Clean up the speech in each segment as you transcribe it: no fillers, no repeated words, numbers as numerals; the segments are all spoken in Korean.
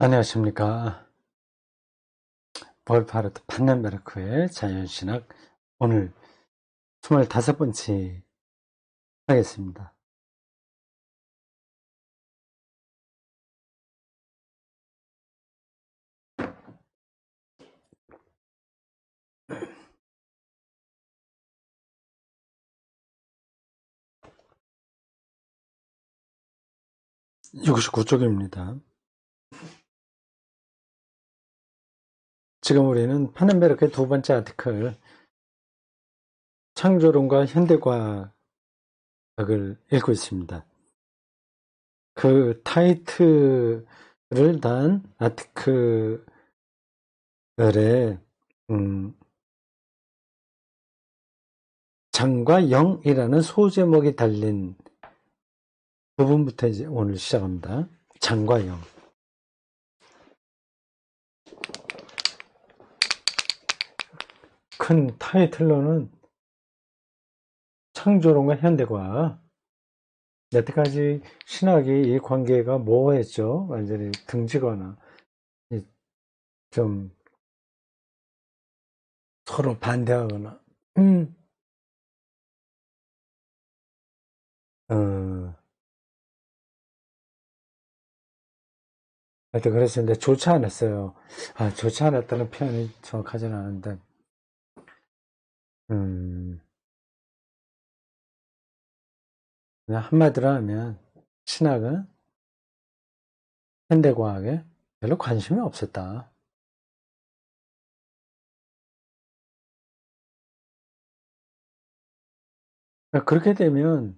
안녕하십니까. 볼파르트 판넨베르크의 자연신학 오늘 25번째 하겠습니다. (69) 쪽입니다. 지금 우리는 판넨베르크의 두 번째 아티클 창조론과 현대과학을 읽고 있습니다. 그 타이틀을 단 아티클에 장과 영이라는 소제목이 달린 부분부터 이제 오늘 시작합니다. 장과 영. 큰 타이틀로는 창조론과 현대과학. 여태까지 신학이 이 관계가 모호했죠. 완전히 등지거나 좀 서로 반대하거나 하여튼 그랬었는데 좋지 않았어요. 좋지 않았다는 표현이 정확하지는 않은데 그냥 한마디로 하면 신학은 현대과학에 별로 관심이 없었다. 그렇게 되면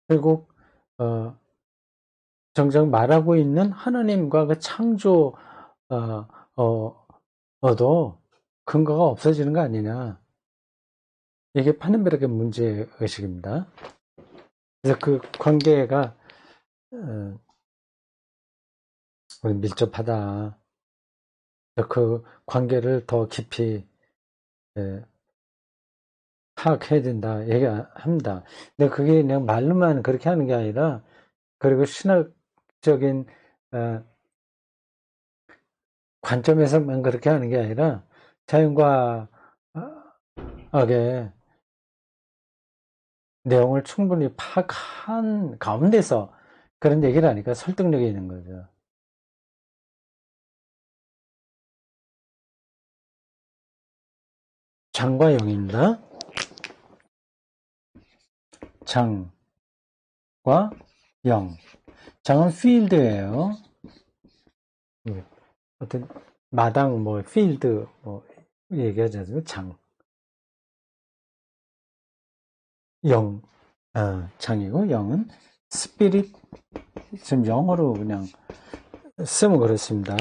결국 정작 말하고 있는 하나님과 그 창조 도 근거가 없어지는 거 아니냐. 이게 파넨베르크의 문제의식입니다. 그래서 그 관계가 밀접하다. 그 관계를 더 깊이 파악해야 된다 얘기합니다. 근데 그게 그냥 말로만 그렇게 하는 게 아니라 그리고 신학적인 관점에서만 그렇게 하는 게 아니라 자연과학의 내용을 충분히 파악한 가운데서 그런 얘기를 하니까 설득력이 있는 거죠. 장과 영입니다. 장과 영. 장은 필드예요. 어떤 마당, 필드, 얘기하자면 장. 영, 장이고, 영은 스피릿, 지금 영어로 그냥 쓰면 그렇습니다.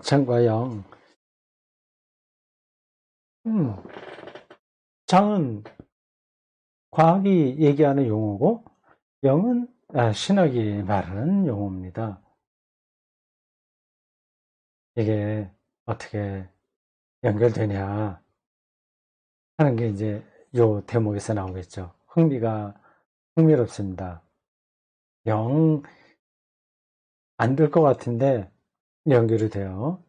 장과 영. 장은 과학이 얘기하는 용어고, 영은 신학이 말하는 용어입니다. 이게 어떻게 연결되냐 하는 게 이제 요 대목에서 나오겠죠. 흥미롭습니다. 영 안 될 것 같은데 연결이 돼요.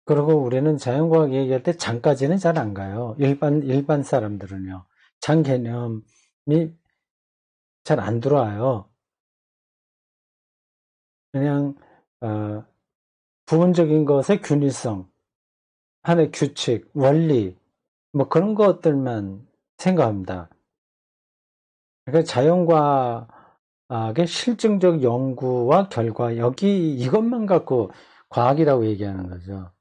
그리고 우리는 자연과학 얘기할 때 장까지는 잘 안 가요. 일반 사람들은요. 장 개념이 잘 안 들어와요. 그냥 부분적인 것의 균일성, 하나의 규칙, 원리, 그런 것들만 생각합니다. 그러니까 자연과학의 실증적 연구와 결과, 이것만 갖고 과학이라고 얘기하는 거죠.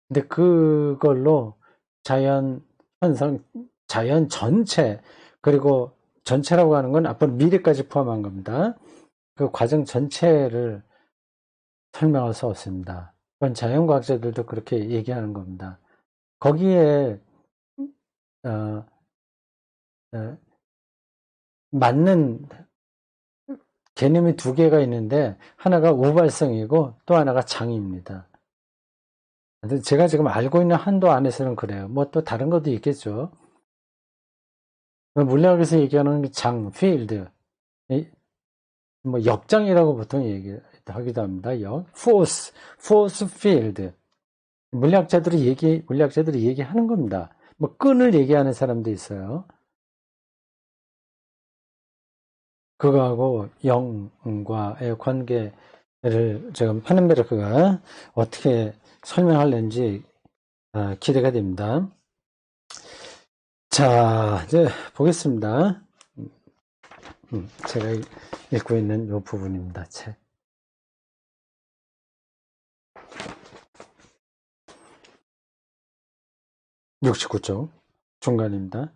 근데 그걸로 자연 현상, 자연 전체, 그리고 전체라고 하는 건 앞으로 미래까지 포함한 겁니다. 그 과정 전체를 설명할 수 없습니다. 그건 자연과학자들도 그렇게 얘기하는 겁니다. 거기에 어, 어, 맞는 개념이 두 개가 있는데 하나가 우발성이고 또 하나가 장입니다. 제가 지금 알고 있는 한도 안에서는 그래요. 또 다른 것도 있겠죠. 물리학에서 얘기하는 장, field, 뭐 역장이라고 보통 얘기하기도 합니다. force field. 물리학자들이 얘기하는 겁니다. 뭐 끈을 얘기하는 사람도 있어요. 그거하고 영과의 관계를 지금 파넨베르크가 어떻게 설명하려는지 기대가 됩니다. 자, 이제 보겠습니다. 제가 읽고 있는 이 부분입니다. 책. 69쪽 중간입니다.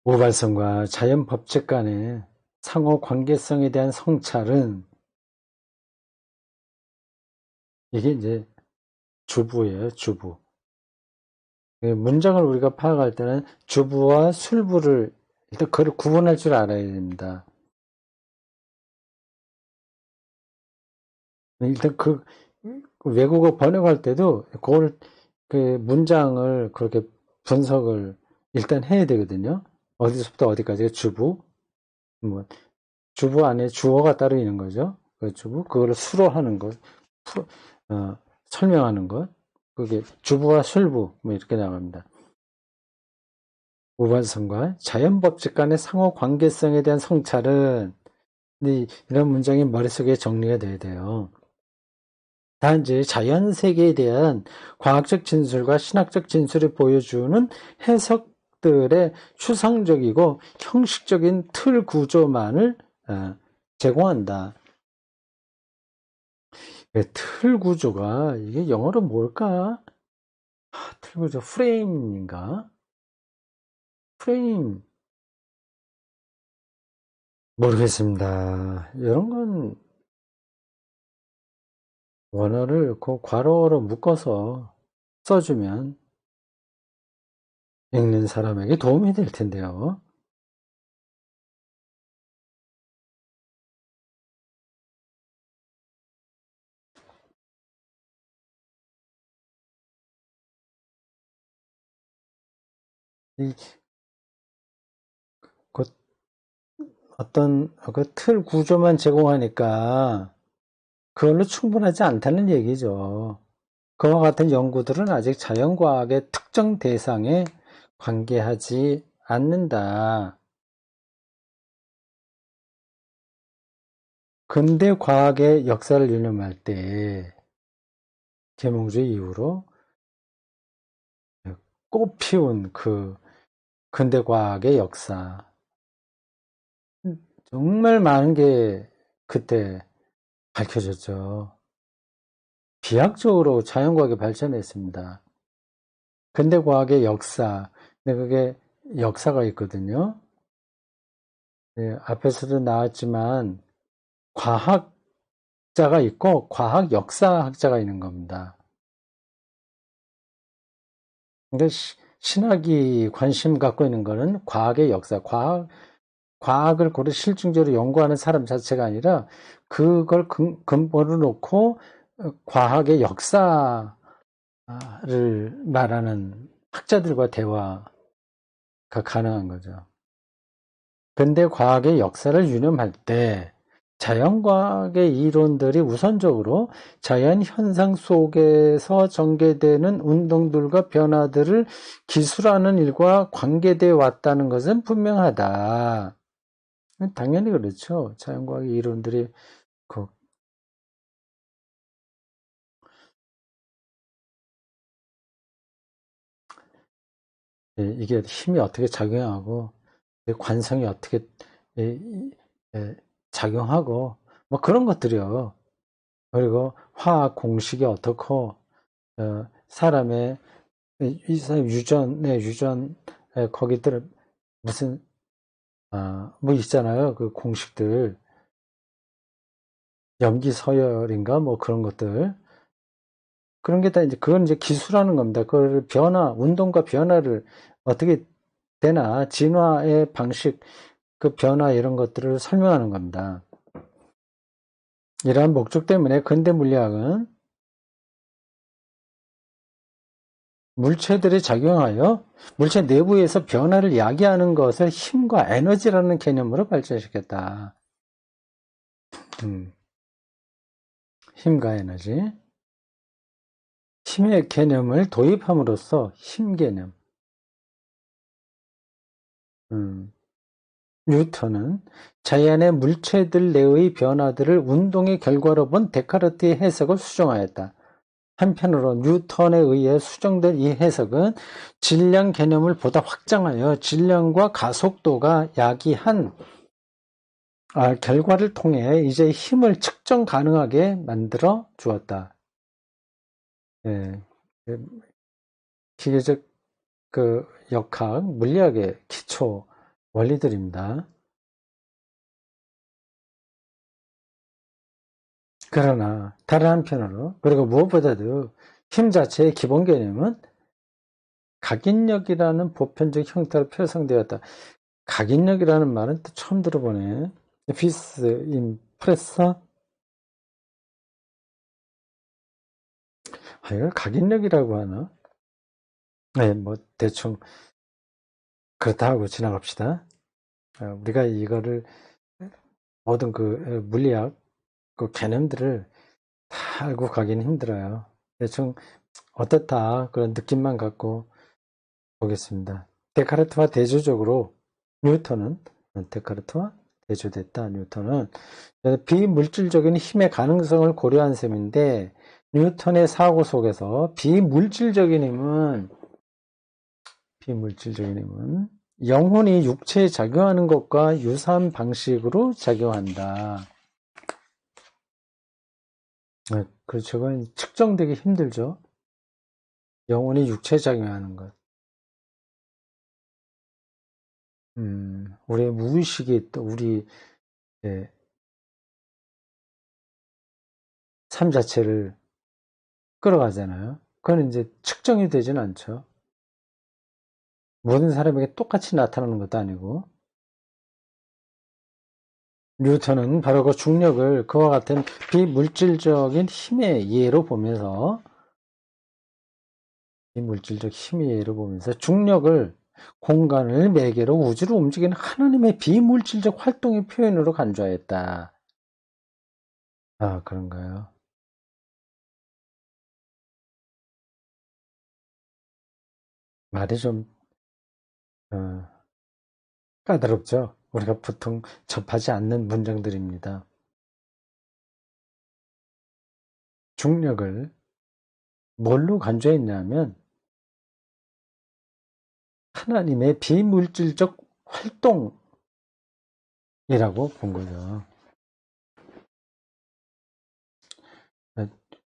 우발성과 자연 법칙 간의 상호 관계성에 대한 성찰은 이게 이제 주부예요, 주부. 문장을 우리가 파악할 때는 주부와 술부를 일단 그걸 구분할 줄 알아야 됩니다. 일단 그 외국어 번역할 때도 그걸 그 문장을 그렇게 분석을 일단 해야 되거든요. 어디서부터 어디까지가 주부, 뭐 주부 안에 주어가 따로 있는 거죠. 그 주부 그거를 수로하는 것, 설명하는 것, 그게 주부와 술부 뭐 이렇게 나갑니다. 우발성과 자연법칙 간의 상호 관계성에 대한 성찰은 이런 문장이 머릿속에 정리가 돼야 돼요. 단지 자연 세계에 대한 과학적 진술과 신학적 진술이 보여주는 해석들의 추상적이고 형식적인 틀 구조만을 제공한다. 틀 구조가 이게 영어로 뭘까? 틀 구조 프레임인가? 프레임 모르겠습니다. 이런 건 원어를 그 괄호로 묶어서 써주면 읽는 사람에게 도움이 될 텐데요. 그 어떤 그 틀 구조만 제공하니까 그걸로 충분하지 않다는 얘기죠. 그와 같은 연구들은 아직 자연과학의 특정 대상에 관계하지 않는다. 근대 과학의 역사를 유념할 때 계몽주의 이후로 꽃피운 그 근대 과학의 역사 정말 많은 게 그때 밝혀졌죠. 비약적으로 자연과학이 발전했습니다. 근대 과학의 역사, 근데 그게 역사가 있거든요. 네, 앞에서도 나왔지만 과학자가 있고 과학 역사학자가 있는 겁니다. 근데 신학이 관심 갖고 있는 거는 과학의 역사, 과학을 고루 실증적으로 연구하는 사람 자체가 아니라 그걸 근본으로 놓고 과학의 역사를 말하는 학자들과 대화가 가능한 거죠. 근대 과학의 역사를 유념할 때 자연과학의 이론들이 우선적으로 자연 현상 속에서 전개되는 운동들과 변화들을 기술하는 일과 관계되어 왔다는 것은 분명하다. 당연히 그렇죠. 자연과학의 이론들이 그 이게 힘이 어떻게 작용하고 관성이 어떻게 작용하고 뭐 그런 것들이요. 그리고 화학 공식이 어떻고 사람의 이 사람 유전 거기들 무슨 뭐 있잖아요. 그 공식들 염기 서열인가 뭐 그런 것들 그런 게 다 이제 그건 이제 기술하는 겁니다. 그걸 운동과 변화를 어떻게 되나 진화의 방식 그 변화 이런 것들을 설명하는 겁니다. 이러한 목적 때문에 근대 물리학은 물체들이 작용하여 물체 내부에서 변화를 야기하는 것을 힘과 에너지라는 개념으로 발전시켰다. 힘과 에너지. 힘의 개념을 도입함으로써 힘 개념. 뉴턴은 자연의 물체들 내의 변화들을 운동의 결과로 본 데카르트의 해석을 수정하였다. 한편으로 뉴턴에 의해 수정된 이 해석은 질량 개념을 보다 확장하여 질량과 가속도가 야기한 결과를 통해 이제 힘을 측정 가능하게 만들어 주었다. 예, 기계적 역학, 물리학의 기초 원리들입니다. 그러나 다른 한편으로, 그리고 무엇보다도 힘 자체의 기본 개념은 각인력이라는 보편적 형태로 표성되었다. 각인력이라는 말은 또 처음 들어보네. 피스 임프레서? 이걸 각인력이라고 하나? 네, 뭐 대충 그렇다 하고 지나갑시다. 우리가 이거를 모든 물리학 개념들을 다 알고 가기는 힘들어요. 대충 어떻다 그런 느낌만 갖고 보겠습니다. 데카르트와 대조적으로 뉴턴은 데카르트와 대조됐다. 뉴턴은 비물질적인 힘의 가능성을 고려한 셈인데 뉴턴의 사고 속에서 비물질적인 힘은 영혼이 육체에 작용하는 것과 유사한 방식으로 작용한다. 그렇죠. 그건 측정되기 힘들죠. 영혼이 육체에 작용하는 것. 우리의 무의식이 또 우리 삶 자체를 끌어가잖아요. 그건 이제 측정이 되진 않죠. 모든 사람에게 똑같이 나타나는 것도 아니고. 뉴턴은 바로 그 중력을 그와 같은 비물질적인 힘의 예로 보면서 중력을 공간을 매개로 우주를 움직이는 하나님의 비물질적 활동의 표현으로 간주하였다. 그런가요? 말이 좀 까다롭죠. 우리가 보통 접하지 않는 문장들입니다. 중력을 뭘로 간주했냐면 하나님의 비물질적 활동이라고 본 거죠.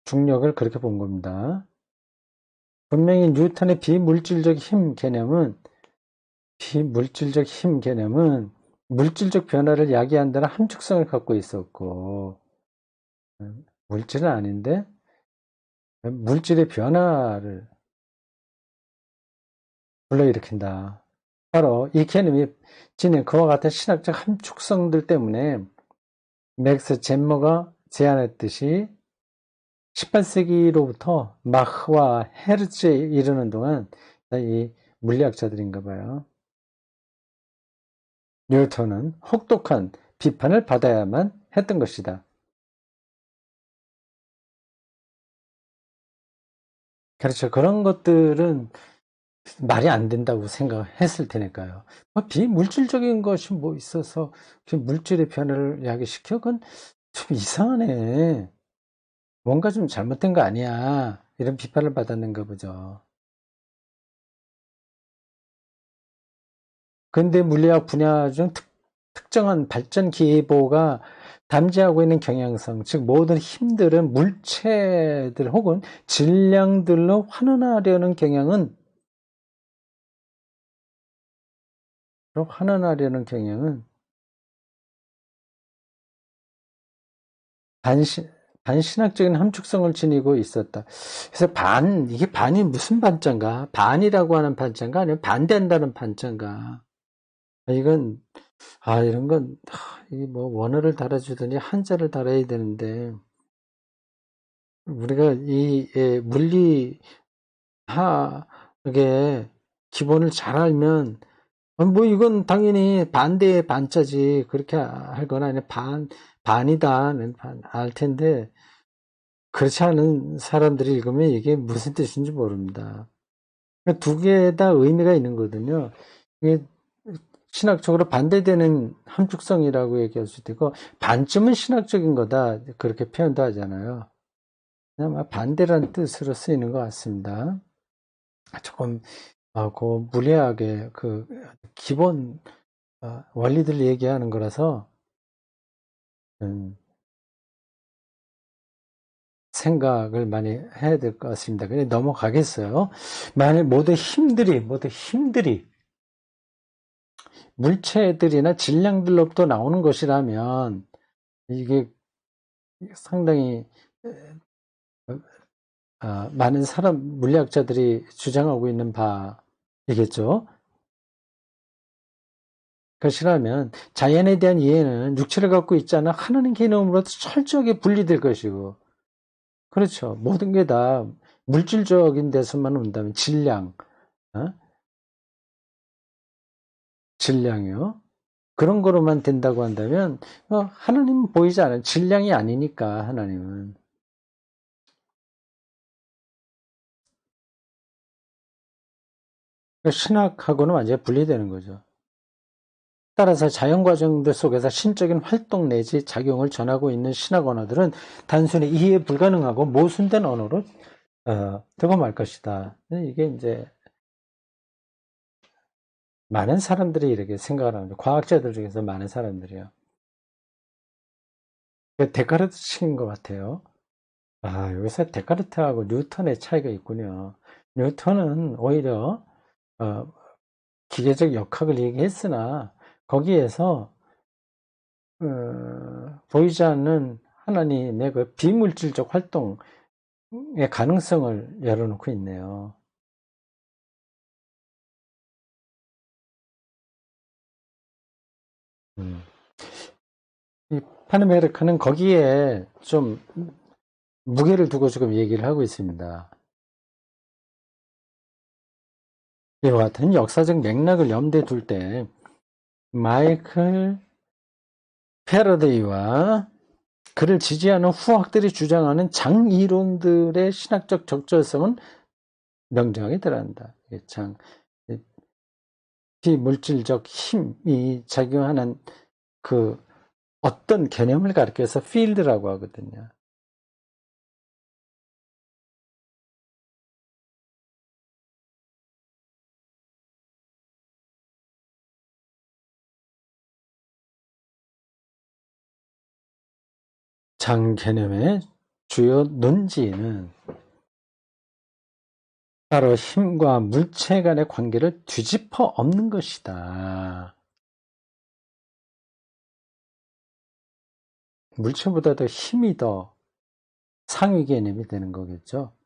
중력을 그렇게 본 겁니다. 분명히 뉴턴의 비물질적 힘 개념은 물질적 변화를 야기한다는 함축성을 갖고 있었고, 물질은 아닌데 물질의 변화를 불러일으킨다. 바로 이 개념이 지닌 그와 같은 신학적 함축성들 때문에 맥스 젠머가 제안했듯이 18세기로부터 마흐와 헤르츠에 이르는 동안 이 물리학자들인가 봐요. 뉴턴은 혹독한 비판을 받아야만 했던 것이다. 그렇죠. 그런 것들은 말이 안 된다고 생각했을 테니까요. 비물질적인 것이 뭐 있어서 물질의 변화를 야기시켜? 그건 좀 이상하네. 뭔가 좀 잘못된 거 아니야. 이런 비판을 받았는가 보죠. 근대 물리학 분야 중 특정한 발전 기보가 담지하고 있는 경향성, 즉 모든 힘들은 물체들 혹은 질량들로 환원하려는 경향은 반신학적인 함축성을 지니고 있었다. 그래서 이게 반이 무슨 반자인가? 반이라고 하는 반자인가? 아니면 반대한다는 반자인가? 이건, 이런 건, 이게 뭐, 원어를 달아주더니 한자를 달아야 되는데, 우리가 물리 이게 기본을 잘 알면 뭐 이건 당연히 반대의 반자지 그렇게 할 건 아니라 반이다는 알 텐데 그렇지 않은 사람들이 읽으면 이게 무슨 뜻인지 모릅니다. 두 개 다 의미가 있는 거거든요. 이게 신학적으로 반대되는 함축성이라고 얘기할 수도 있고 반쯤은 신학적인 거다 그렇게 표현도 하잖아요. 아마 반대라는 뜻으로 쓰이는 것 같습니다. 조금 그 무리하게 그 기본 원리들 얘기하는 거라서 생각을 많이 해야 될 것 같습니다. 그냥 넘어가겠어요. 만약 모두 힘들이 물체들이나 질량들로부터 나오는 것이라면 이게 상당히 많은 물리학자들이 주장하고 있는 바이겠죠. 것이라면 자연에 대한 이해는 육체를 갖고 있지 않아 하나님 개념으로도 철저하게 분리될 것이고, 그렇죠. 모든 게 다 물질적인 데서만 온다면 질량이요. 그런 거로만 된다고 한다면 하나님은 보이지 않아요. 질량이 아니니까 하나님은. 신학하고는 완전히 분리되는 거죠. 따라서 자연 과정들 속에서 신적인 활동 내지 작용을 전하고 있는 신학 언어들은 단순히 이해 불가능하고 모순된 언어로 되고 말 것이다. 이게 이제 많은 사람들이 이렇게 생각을 합니다. 과학자들 중에서 많은 사람들이요. 데카르트식인 것 같아요. 여기서 데카르트하고 뉴턴의 차이가 있군요. 뉴턴은 오히려 기계적 역학을 얘기했으나 거기에서 보이지 않는 하나님의 그 비물질적 활동의 가능성을 열어놓고 있네요. 이 파누메르카는 거기에 좀 무게를 두고 지금 얘기를 하고 있습니다. 이와 같은 역사적 맥락을 염두에 둘 때 마이클 패러데이와 그를 지지하는 후학들이 주장하는 장이론들의 신학적 적절성은 명정하게 드러난다. 비물질적 힘이 작용하는 그 어떤 개념을 가리켜서 필드라고 하거든요. 장 개념의 주요 논지는 바로 힘과 물체 간의 관계를 뒤집어 엎는 것이다. 물체보다도 힘이 더 상위 개념이 되는 거겠죠.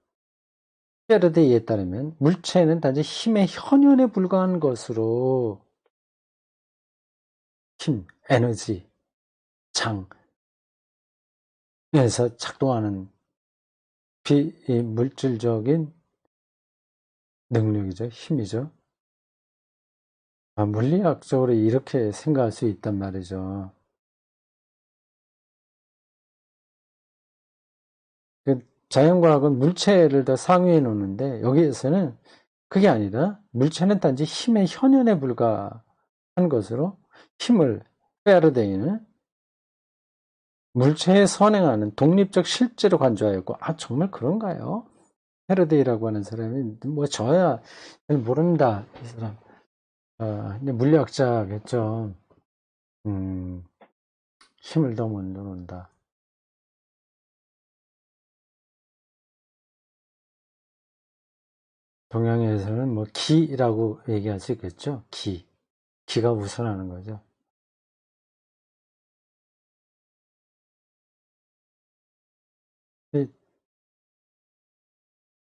페르데이에 따르면 물체는 단지 힘의 현현에 불과한 것으로 힘, 에너지, 장에서 작동하는 비물질적인 능력이죠. 힘이죠. 물리학적으로 이렇게 생각할 수 있단 말이죠. 자연과학은 물체를 더 상위에 놓는데 여기에서는 그게 아니라 물체는 단지 힘의 현현에 불과한 것으로 힘을 페르데이는 물체에 선행하는 독립적 실제로 간주하였고 정말 그런가요? 페르데이라고 하는 사람이 뭐 저야 잘 모릅니다. 이 사람 물리학자겠죠. 힘을 더 못 놓는다. 동양에서는 뭐 기라고 얘기할 수 있겠죠. 기가 우선하는 거죠.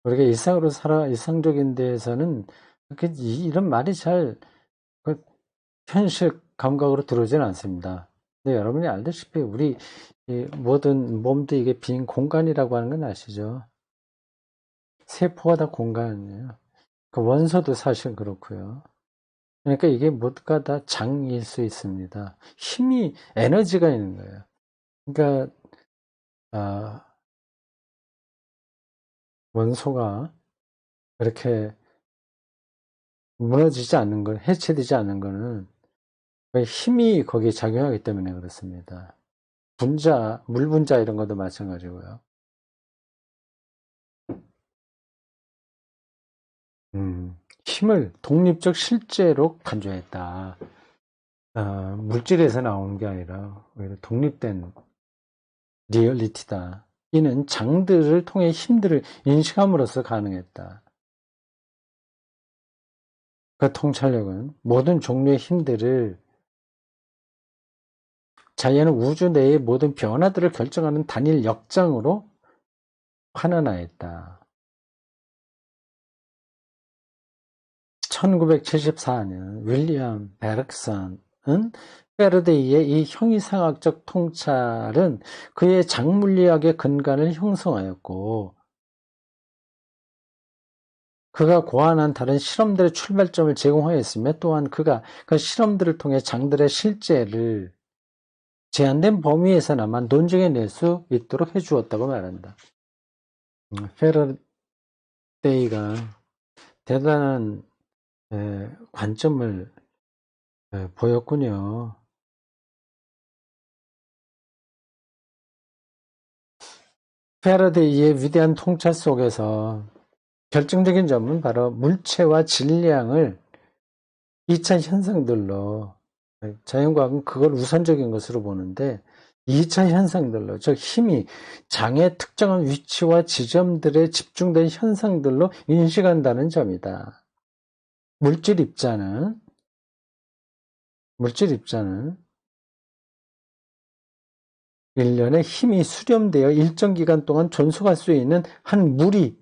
우리가 일상적인 데에서는 이런 말이 잘 현실 감각으로 들어오지는 않습니다. 근데 여러분이 알다시피 우리 모든 몸도 이게 빈 공간이라고 하는 건 아시죠? 세포가 다 공간이에요. 그 원소도 사실 그렇고요. 그러니까 이게 모두가 다 장일 수 있습니다. 힘이, 에너지가 있는 거예요. 그러니까, 원소가 이렇게 무너지지 않는 건, 해체되지 않는 거는 힘이 거기에 작용하기 때문에 그렇습니다. 분자, 물 분자 이런 것도 마찬가지고요. 힘을 독립적 실제로 간주했다. 물질에서 나오는 게 아니라 오히려 독립된 리얼리티다. 이는 장들을 통해 힘들을 인식함으로써 가능했다. 그 통찰력은 모든 종류의 힘들을 자연은 우주 내의 모든 변화들을 결정하는 단일 역장으로 환원하였다. 1974년 윌리엄 베르크슨은 페러데이의 이 형이상학적 통찰은 그의 장물리학의 근간을 형성하였고 그가 고안한 다른 실험들의 출발점을 제공하였으며 또한 그가 그 실험들을 통해 장들의 실제를 제한된 범위에서나마 논증해낼 수 있도록 해주었다고 말한다. 페러데이가 대단한 관점을 보였군요. 페러데이의 위대한 통찰 속에서 결정적인 점은 바로 물체와 질량을 2차 현상들로, 자연과학은 그걸 우선적인 것으로 보는데 2차 현상들로, 즉 힘이 장의 특정한 위치와 지점들에 집중된 현상들로 인식한다는 점이다. 물질 입자는 일련의 힘이 수렴되어 일정 기간 동안 존속할 수 있는 한 무리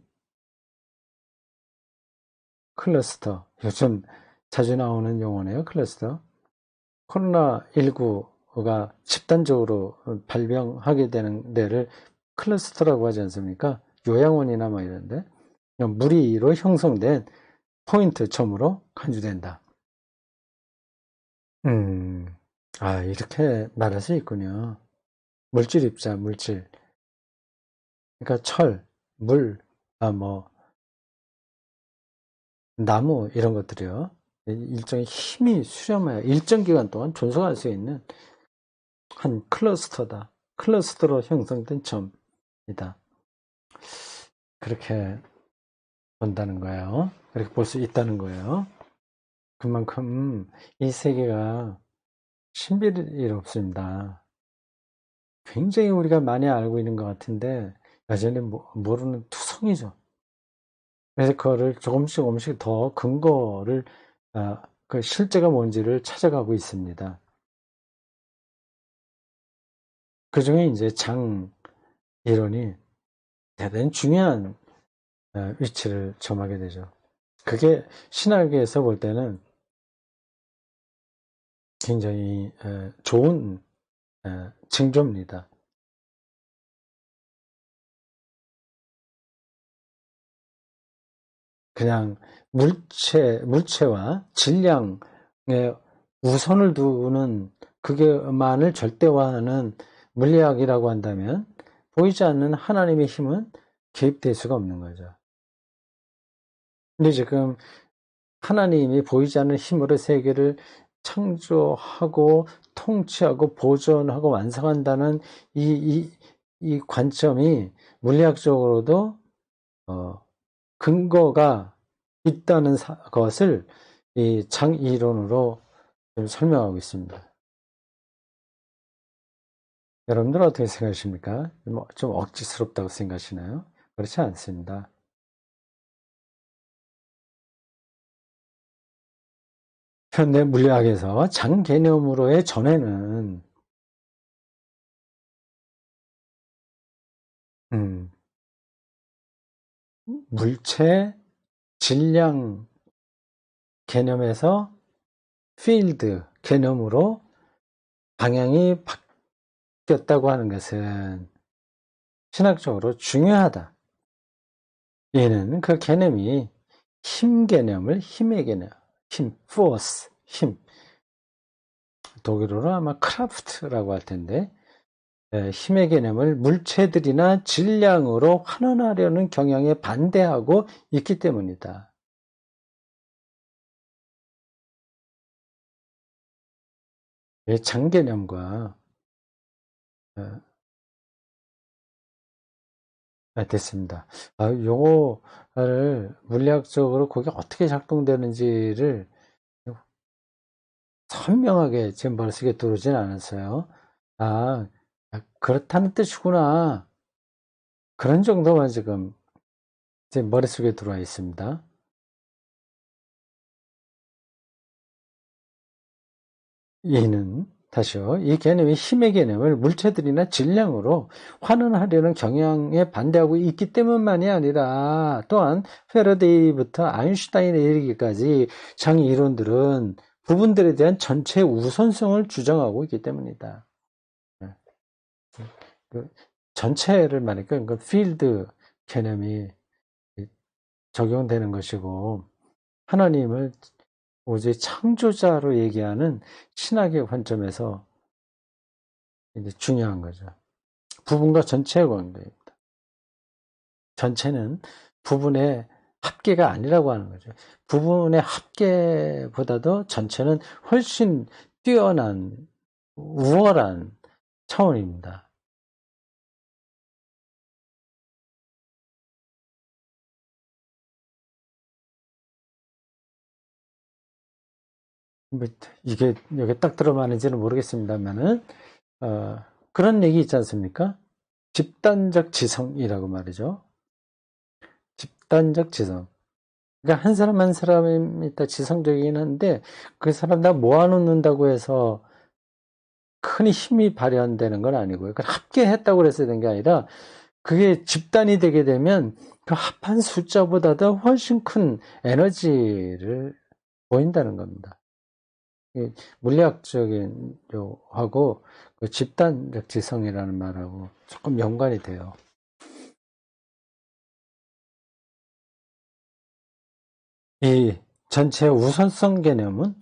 클러스터, 요즘 자주 나오는 용어네요. 클러스터. 코로나19가 집단적으로 발병하게 되는 데를 클러스터라고 하지 않습니까? 요양원이나 뭐 이런데 무리로 형성된 포인트 점으로 간주된다. 이렇게 말할 수 있군요. 물질 입자, 물질. 그러니까 철, 물, 뭐 나무 이런 것들이요. 일종의 힘이 수렴하여 일정 기간 동안 존속할 수 있는 한 클러스터다. 클러스터로 형성된 점이다. 그렇게 본다는 거예요. 그렇게 볼 수 있다는 거예요. 그만큼 이 세계가 신비롭습니다. 굉장히 우리가 많이 알고 있는 것 같은데 여전히 모르는 투성이죠. 그래서 그거를 조금씩 더 근거를 그 실제가 뭔지를 찾아가고 있습니다. 그 중에 이제 장 이론이 대단히 중요한 위치를 점하게 되죠. 그게 신학에서 볼 때는 굉장히 좋은 징조입니다. 그냥 물체와 질량에 우선을 두는 그게만을 절대화하는 물리학이라고 한다면 보이지 않는 하나님의 힘은 개입될 수가 없는 거죠. 근데 지금 하나님이 보이지 않는 힘으로 세계를 창조하고 통치하고 보존하고 완성한다는 이 관점이 물리학적으로도 근거가 있다는 것을 이 장이론으로 설명하고 있습니다. 여러분들 어떻게 생각하십니까? 좀 억지스럽다고 생각하시나요? 그렇지 않습니다. 현대 물리학에서 장 개념으로의 전에는 물체, 질량 개념에서 필드 개념으로 방향이 바뀌었다고 하는 것은 신학적으로 중요하다. 얘는 그 개념이 힘 개념을 힘의 개념, 힘, force, 힘. 독일어로 아마 크라프트라고 할 텐데, 힘의 개념을 물체들이나 질량으로 환원하려는 경향에 반대하고 있기 때문이다. 장 개념과 됐습니다. 용어를 물리학적으로 그게 어떻게 작동되는지를 선명하게 제 머릿속에 들어오진 않았어요. 아, 그렇다는 뜻이구나. 그런 정도만 지금 제 머릿속에 들어와 있습니다. 다시요. 이 개념이 힘의 개념을 물체들이나 질량으로 환원하려는 경향에 반대하고 있기 때문만이 아니라 또한 패러데이부터 아인슈타인에 이르기까지 장 이론들은 부분들에 대한 전체 우선성을 주장하고 있기 때문이다. 그 전체를 말하니까 그 필드 개념이 적용되는 것이고 하나님을 오직 창조자로 얘기하는 신학의 관점에서 이제 중요한 거죠. 부분과 전체의 관계입니다. 전체는 부분의 합계가 아니라고 하는 거죠. 부분의 합계보다도 전체는 훨씬 뛰어난, 우월한 차원입니다. 뭐 이게 여기 딱 들어맞는지는 모르겠습니다만은 그런 얘기 있지 않습니까? 집단적 지성이라고 말이죠. 집단적 지성. 그러니까 한 사람 한 사람이 다 지성적이긴 한데 그 사람 다 모아놓는다고 해서 큰 힘이 발현되는 건 아니고요. 그러니까 합계했다고 그랬어야 되는 게 아니라 그게 집단이 되게 되면 그 합한 숫자보다도 훨씬 큰 에너지를 보인다는 겁니다. 물리학적인 하고 그 집단적 지성이라는 말하고 조금 연관이 돼요. 이 전체 우선성 개념은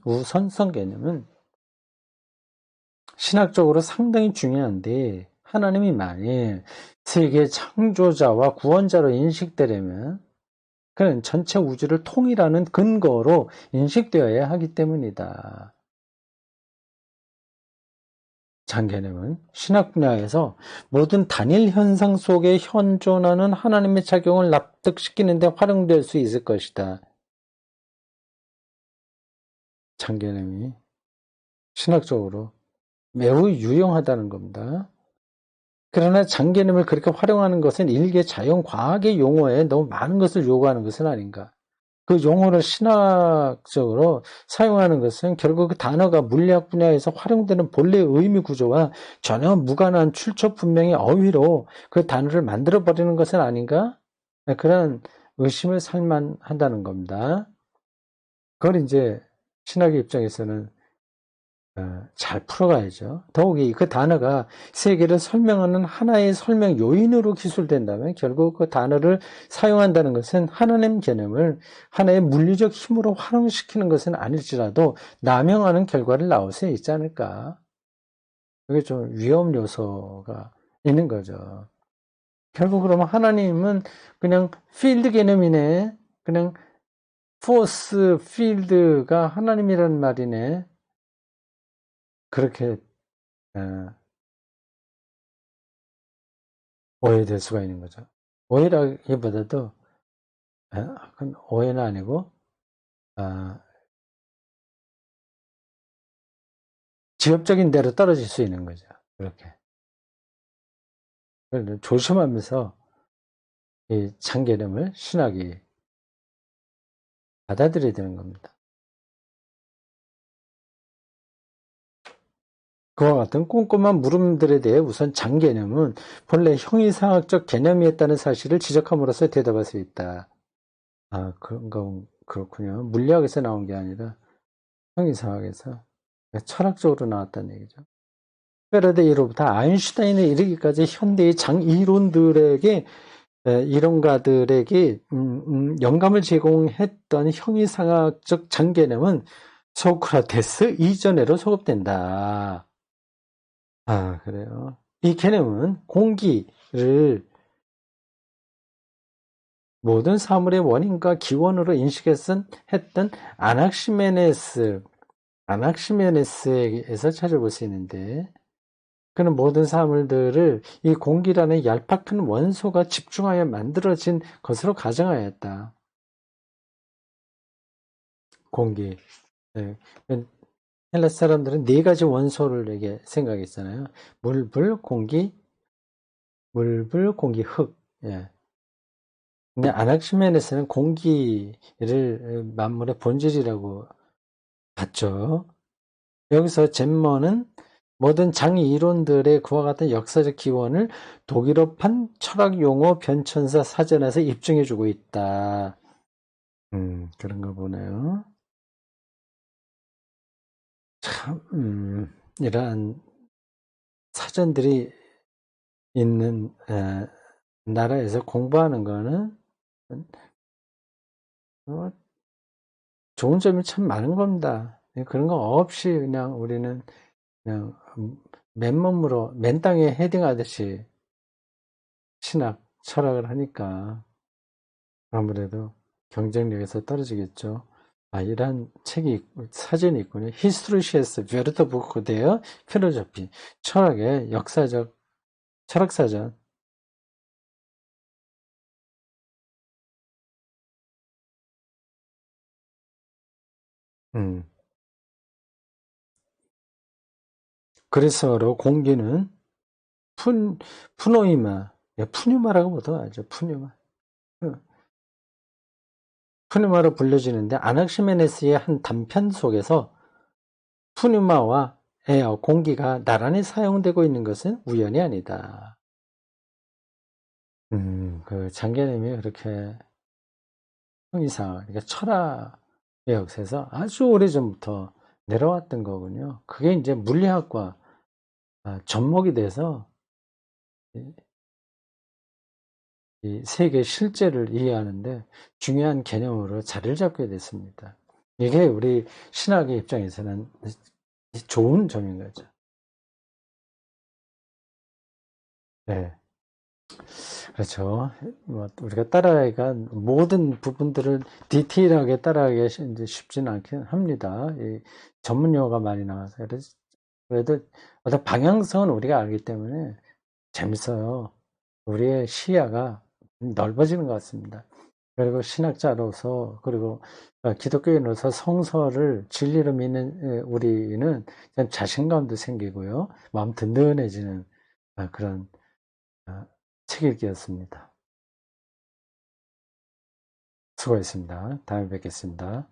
신학적으로 상당히 중요한데 하나님이 만일 세계 창조자와 구원자로 인식되려면 그는 전체 우주를 통일하는 근거로 인식되어야 하기 때문이다. 장개념은 신학 분야에서 모든 단일 현상 속에 현존하는 하나님의 작용을 납득시키는 데 활용될 수 있을 것이다. 장개념이 신학적으로 매우 유용하다는 겁니다. 그러나 장개념을 그렇게 활용하는 것은 일개 자연과학의 용어에 너무 많은 것을 요구하는 것은 아닌가. 그 용어를 신학적으로 사용하는 것은 결국 그 단어가 물리학 분야에서 활용되는 본래의 의미 구조와 전혀 무관한 출처 분명의 어휘로 그 단어를 만들어버리는 것은 아닌가? 그런 의심을 살만한다는 겁니다. 그걸 이제 신학의 입장에서는 잘 풀어가야죠. 더욱이 그 단어가 세계를 설명하는 하나의 설명 요인으로 기술된다면 결국 그 단어를 사용한다는 것은 하나님 개념을 하나의 물리적 힘으로 활용시키는 것은 아닐지라도 남용하는 결과를 나올 수 있지 않을까. 그게 좀 위험 요소가 있는 거죠. 결국 그러면 하나님은 그냥 필드 개념이네. 그냥 포스 필드가 하나님이라는 말이네. 그렇게 오해될 수가 있는 거죠. 오해라기보다도 그건 오해는 아니고 지엽적인 대로 떨어질 수 있는 거죠. 그렇게. 조심하면서 이 참개념을 신학이 받아들여야 되는 겁니다. 그와 같은 꼼꼼한 물음들에 대해 우선 장개념은 본래 형이상학적 개념이었다는 사실을 지적함으로써 대답할 수 있다. 그렇군요. 물리학에서 나온 게 아니라 형이상학에서 철학적으로 나왔다는 얘기죠. 패러데이로부터 아인슈타인에 이르기까지 현대의 장 이론들에게 이론가들에게 영감을 제공했던 형이상학적 전개념은 소크라테스 이전에로 소급된다. 아, 그래요. 이 개념은 공기를 모든 사물의 원인과 기원으로 인식했던 아낙시메네스에서 찾아볼 수 있는데, 그는 모든 사물들을 이 공기라는 얄팍한 원소가 집중하여 만들어진 것으로 가정하였다. 공기. 네. 헬라스 사람들은 네 가지 원소를 이게 생각했잖아요. 물, 불, 공기, 흙. 예. 근데 아낙시메네스는 공기를 만물의 본질이라고 봤죠. 여기서 젠머는 모든 장이 이론들의 그와 같은 역사적 기원을 독일어판 철학 용어 변천사 사전에서 입증해주고 있다. 그런 거 보네요. 참, 이러한 사전들이 있는 나라에서 공부하는 거는 좋은 점이 참 많은 겁니다. 그런 거 없이 그냥 우리는 그냥 맨몸으로 맨 땅에 헤딩하듯이 신학, 철학을 하니까 아무래도 경쟁력에서 떨어지겠죠. 아, 이런 책이 사전이 있군요. 히스토리시에스 베르토 부코데어 필로소피 철학의 역사적 철학사전. 음. 그래서로 공기는 푸노이마, 푸뉴마라고 보통 하죠. 푸뉴마. 푸뉴마로 불려지는데 아낙시메네스의 한 단편 속에서 푸뉴마와 에어, 공기가 나란히 사용되고 있는 것은 우연이 아니다. 그 장계님이 그렇게 형이상, 그러니까 철학의 역사에서 아주 오래전부터 내려왔던 거군요. 그게 이제 물리학과 접목이 돼서 이 세계 실제를 이해하는데 중요한 개념으로 자리를 잡게 됐습니다. 이게 우리 신학의 입장에서는 좋은 점인 거죠. 네. 그렇죠. 뭐 우리가 따라가기가 모든 부분들을 디테일하게 따라가기가 이제 쉽지는 않긴 합니다. 이 전문 용어가 많이 나와서 그래도 어떤 방향성은 우리가 알기 때문에 재밌어요. 우리의 시야가 넓어지는 것 같습니다. 그리고 신학자로서 그리고 기독교인으로서 성서를 진리로 믿는 우리는 자신감도 생기고요. 마음 든든해지는 그런 책 읽기였습니다. 수고했습니다. 다음에 뵙겠습니다.